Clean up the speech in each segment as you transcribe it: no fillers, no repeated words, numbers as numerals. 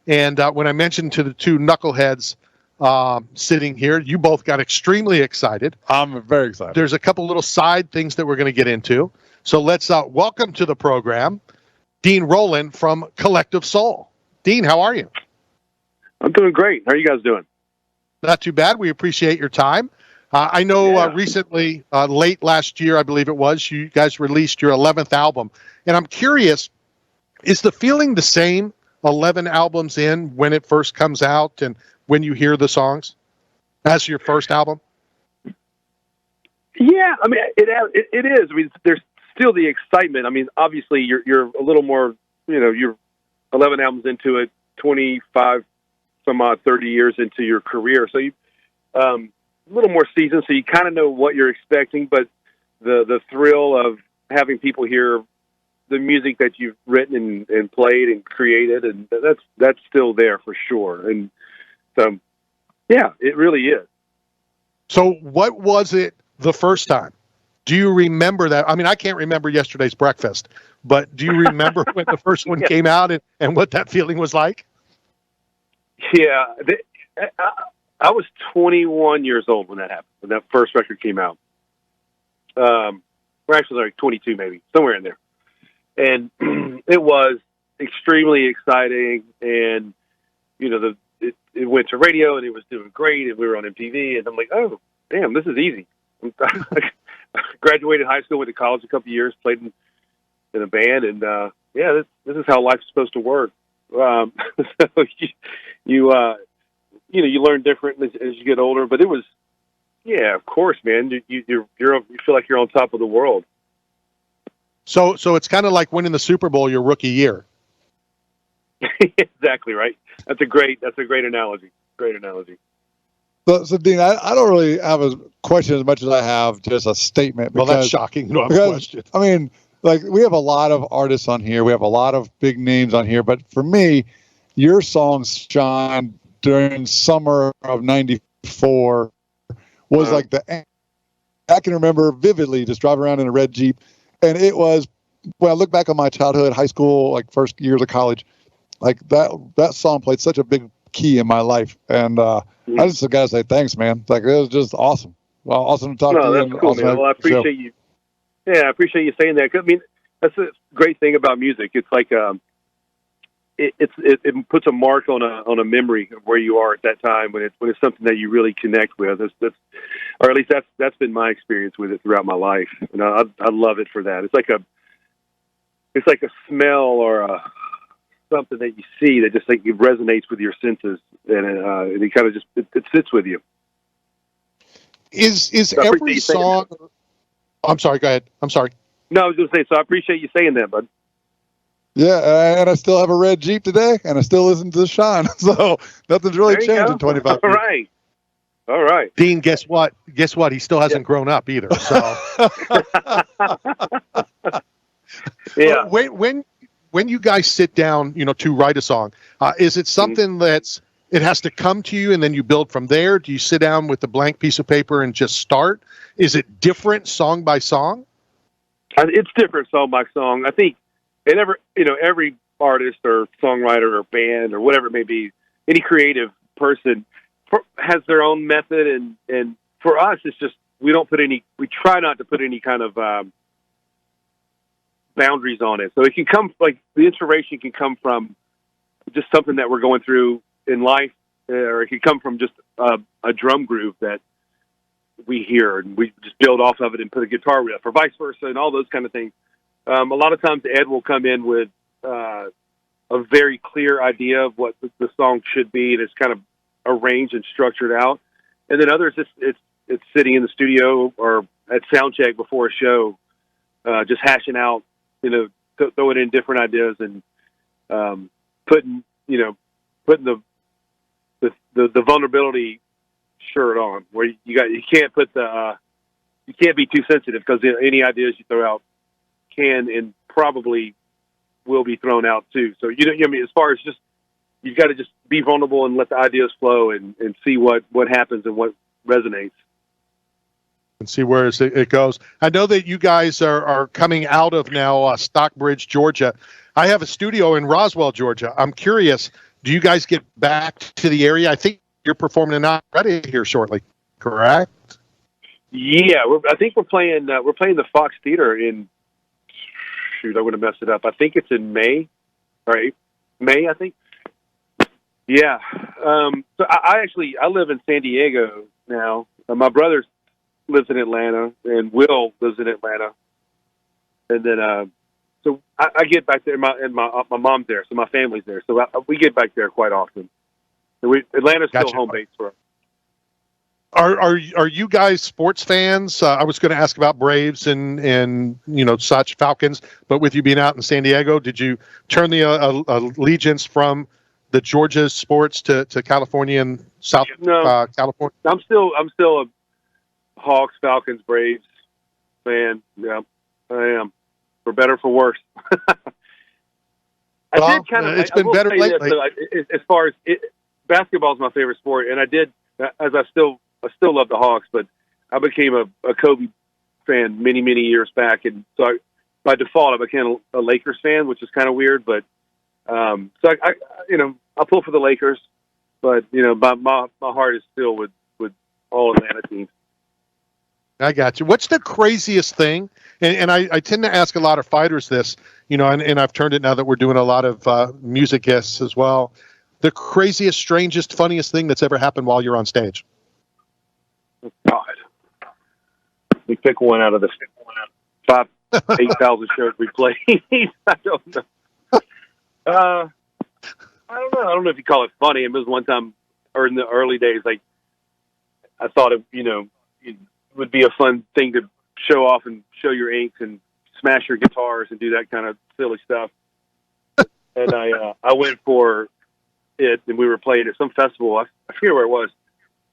And when I mentioned to the two knuckleheads sitting here, you both got extremely excited. I'm very excited. There's a couple little side things that we're going to get into. So let's welcome to the program Dean Roland from Collective Soul. Dean, how are you? I'm doing great. How are you guys doing? Not too bad. We appreciate your time. I know recently, late last year, I believe it was, you guys released your 11th album. And I'm curious, is the feeling the same 11 albums in when it first comes out and when you hear the songs as your first album? Yeah, I mean, it is. I mean, there's still the excitement. I mean, obviously, you're a little more, you're 11 albums into it, 25 some odd 30 years into your career, so you a little more seasoned, so you kind of know what you're expecting. But the thrill of having people hear the music that you've written and played and created, and that's still there for sure. And so, yeah, it really is. So, what was it the first time? Do you remember that? I mean, I can't remember yesterday's breakfast, but do you remember when the first one came out and what that feeling was like? Yeah, I was 21 years old when that happened, when that first record came out. We're actually like 22, maybe, somewhere in there. And it was extremely exciting. And, it went to radio and it was doing great. And we were on MTV. And I'm like, oh, damn, this is easy. I graduated high school, went to college a couple of years, played in a band. And, this is how life's supposed to work. So you learn different as you get older, but it was, of course, man, you feel like you're on top of the world. So it's kind of like winning the Super Bowl your rookie year. Exactly right. That's a great analogy. Great analogy. So Dean, I don't really have a question as much as I have just a statement. Well, that's shocking. No, question. I mean, like, we have a lot of artists on here. We have a lot of big names on here. But for me, your songs shine during summer of '94 was like I can remember vividly just driving around in a red Jeep. And it was, when I look back on my childhood, high school, like first years of college, like that song played such a big key in my life. And I just got to say thanks, man. Like, it was just awesome. Well, awesome to talk to you. That's cool, man. Well, I appreciate you. Yeah, I appreciate you saying that. I mean, that's a great thing about music. It's like it puts a mark on a memory of where you are at that time when it's something that you really connect with. Or at least that's been my experience with it throughout my life. And I love it for that. It's like a smell or something that you see that just like it resonates with your senses, and it kind of just it sits with you. Is every song? I'm sorry. Go ahead. I'm sorry. No, I was going to say. So I appreciate you saying that, bud. Yeah, and I still have a red Jeep today, and I still listen to the Shine. So nothing's really changed in 25 years. All right. Dean, guess what? He still hasn't grown up either. So. Yeah. When you guys sit down, to write a song, is it something it has to come to you and then you build from there? Do you sit down with a blank piece of paper and just start? Is it different song by song? It's different song by song. I think every artist or songwriter or band or whatever it may be, any creative person has their own method. And for us, it's just, we try not to put any kind of boundaries on it. So it can come, like, the inspiration can come from just something that we're going through in life, or it can come from just a drum groove that we hear, and we just build off of it and put a guitar riff, or vice versa, and all those kind of things. A lot of times Ed will come in with a very clear idea of what the song should be, and it's kind of arranged and structured out. And then others, it's sitting in the studio or at sound check before a show, just hashing out, throwing in different ideas and putting the vulnerability shirt on, where you can't be too sensitive, because any ideas you throw out can and probably will be thrown out too. So as far as just, you've got to just be vulnerable and let the ideas flow and see what happens and what resonates. And see where it goes. I know that you guys are coming out of now Stockbridge, Georgia. I have a studio in Roswell, Georgia. I'm curious, do you guys get back to the area? I think you're performing in Ready here shortly, correct? Yeah, I think we're playing the Fox Theater in. Shoot, I'm going to mess it up. I think it's in May, right? May, I think. Yeah. So I live in San Diego now. My brother lives in Atlanta, and Will lives in Atlanta. And then, so I get back there, and my mom's there, so my family's there. So we get back there quite often. And Atlanta's still home base for us. Are you guys sports fans? I was going to ask about Braves and such Falcons, but with you being out in San Diego, did you turn the allegiance from the Georgia sports to California and South California? I'm still a Hawks, Falcons, Braves fan. Yeah, I am, for better or for worse. It's been better lately. As far as basketball is my favorite sport, and I still love the Hawks, but I became a Kobe fan many years back, and so by default I became a Lakers fan, which is kind of weird. But so I pull for the Lakers, but my heart is still with all Atlanta teams. I got you. What's the craziest thing? And I tend to ask a lot of fighters this, and I've turned it now that we're doing a lot of music guests as well. The craziest, strangest, funniest thing that's ever happened while you're on stage? God. We pick one out of the 8,000 shows we play. I don't know. I don't know if you call it funny. It was one time, or in the early days, like I thought it would be a fun thing to show off and show your inks and smash your guitars and do that kind of silly stuff. And I went for it, and we were playing at some festival. I forget where it was,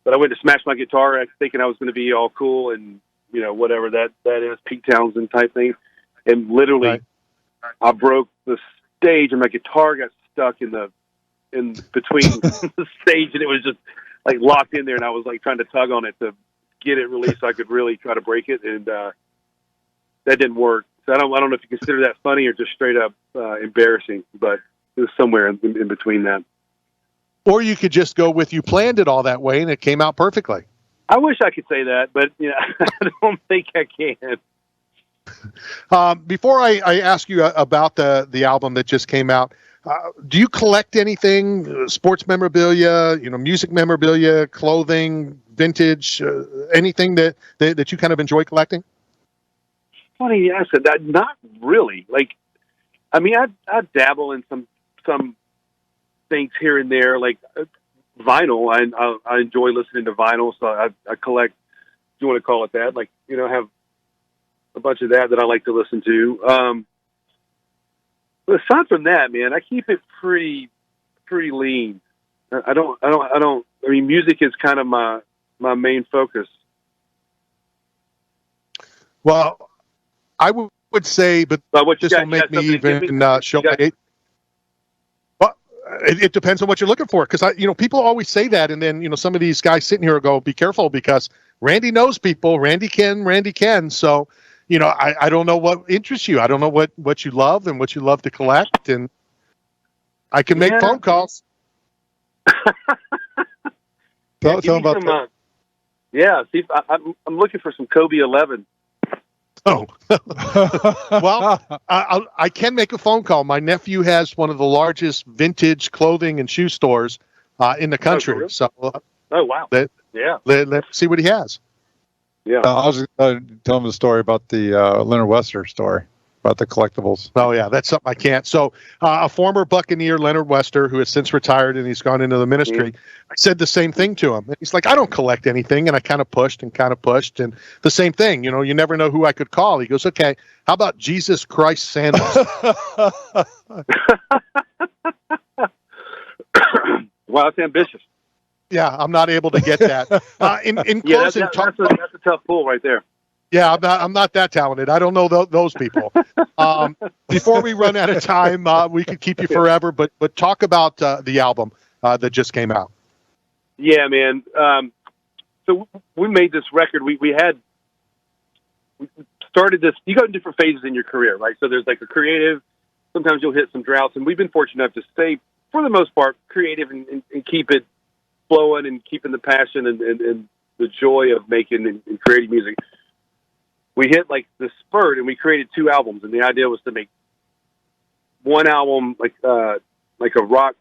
but I went to smash my guitar thinking I was going to be all cool and whatever that is, Pete Townsend type thing. And literally, right. I broke the stage, and my guitar got stuck in between the stage, and it was just like locked in there. And I was like trying to tug on it to get it released so I could really try to break it, and that didn't work. So I don't know if you consider that funny or just straight up embarrassing, but it was somewhere in between that. Or you could just go with you planned it all that way and it came out perfectly. I wish I could say that, but I don't think I can. Before I ask you about the album that just came out, do you collect anything? Sports memorabilia, music memorabilia, clothing, vintage, anything that you kind of enjoy collecting? Funny you ask that. Not really. Like, I mean, I dabble in some things here and there, like vinyl. I enjoy listening to vinyl, so I collect. If you want to call it that, like have a bunch of that I like to listen to. But aside from that, man, I keep it pretty lean. I don't. I mean, music is kind of my main focus. Well, I would say, but this will make me even show my age. Well, it depends on what you're looking for, because people always say that, and then some of these guys sitting here go, "Be careful," because Randy knows people. Randy can. So, I don't know what interests you. I don't know what you love and what you love to collect, and I can make phone calls. Tell them about that. See, I'm looking for some Kobe 11. Oh, well, I can make a phone call. My nephew has one of the largest vintage clothing and shoe stores in the country. Really? So, oh wow, let's see what he has. Yeah, I was tell him the story about the Leonard Wester story about the collectibles. Oh yeah, that's something I can't. So, a former Buccaneer, Leonard Wester, who has since retired and he's gone into the ministry, I said the same thing to him. He's like, I don't collect anything, and I kind of pushed, and the same thing. You never know who I could call. He goes, okay, how about Jesus Christ sandals? Wow, that's ambitious. Yeah, I'm not able to get that. In closing, that's a tough pull right there. Yeah, I'm not that talented. I don't know those people. Before we run out of time, we could keep you forever, but talk about the album that just came out. Yeah, man. So we made this record. We started this. You go in different phases in your career, right? So there's like a creative. Sometimes you'll hit some droughts, and we've been fortunate enough to stay for the most part, creative and keep it flowing and keeping the passion and the joy of making and creating music. We hit like the spurt, and we created 2 albums, and the idea was to make one album like a rock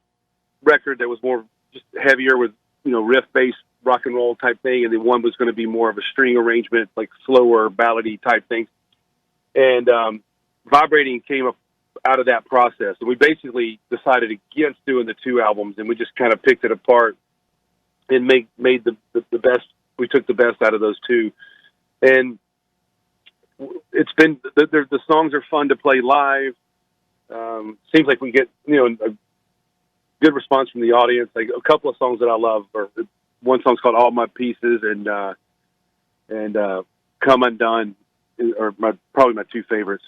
record that was more just heavier with, you know, riff-based rock and roll type thing, and then one was going to be more of a string arrangement, like slower ballady type thing. And Vibrating came up out of that process, and we basically decided against doing the 2 albums, and we just kind of picked it apart and made the best. We took the best out of those 2, and it's been the songs are fun to play live. Seems like we get, you know, a good response from the audience. Like a couple of songs that I love, or one song's called "All My Pieces" and "Come Undone" are probably my 2 favorites.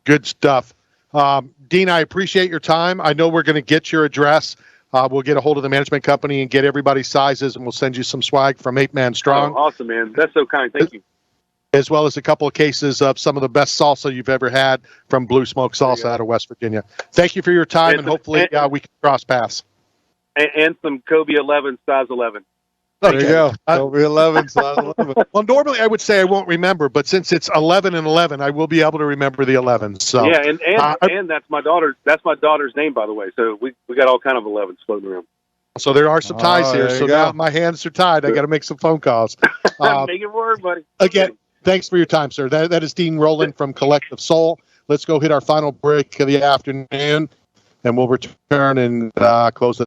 Good stuff. Dean, I appreciate your time. I know we're going to get your address. We'll get a hold of the management company and get everybody's sizes, and we'll send you some swag from 8 Man Strong. Oh, awesome, man. That's so kind. Thank you. As well as a couple of cases of some of the best salsa you've ever had from Blue Smoke Salsa out of West Virginia. Thank you for your time, and hopefully we can cross paths. And some Kobe 11, size 11. There you go. Kobe 11, size 11. Well, normally I would say I won't remember, but since it's 11 and 11, I will be able to remember the 11. So yeah, and that's my daughter. That's my daughter's name, by the way. So we got all kind of 11s floating around. So there are some ties here. So now my hands are tied. I got to make some phone calls. Make it work, buddy. Again, thanks for your time, sir. That is Dean Roland from Collective Soul. Let's go hit our final break of the afternoon, and we'll return and close the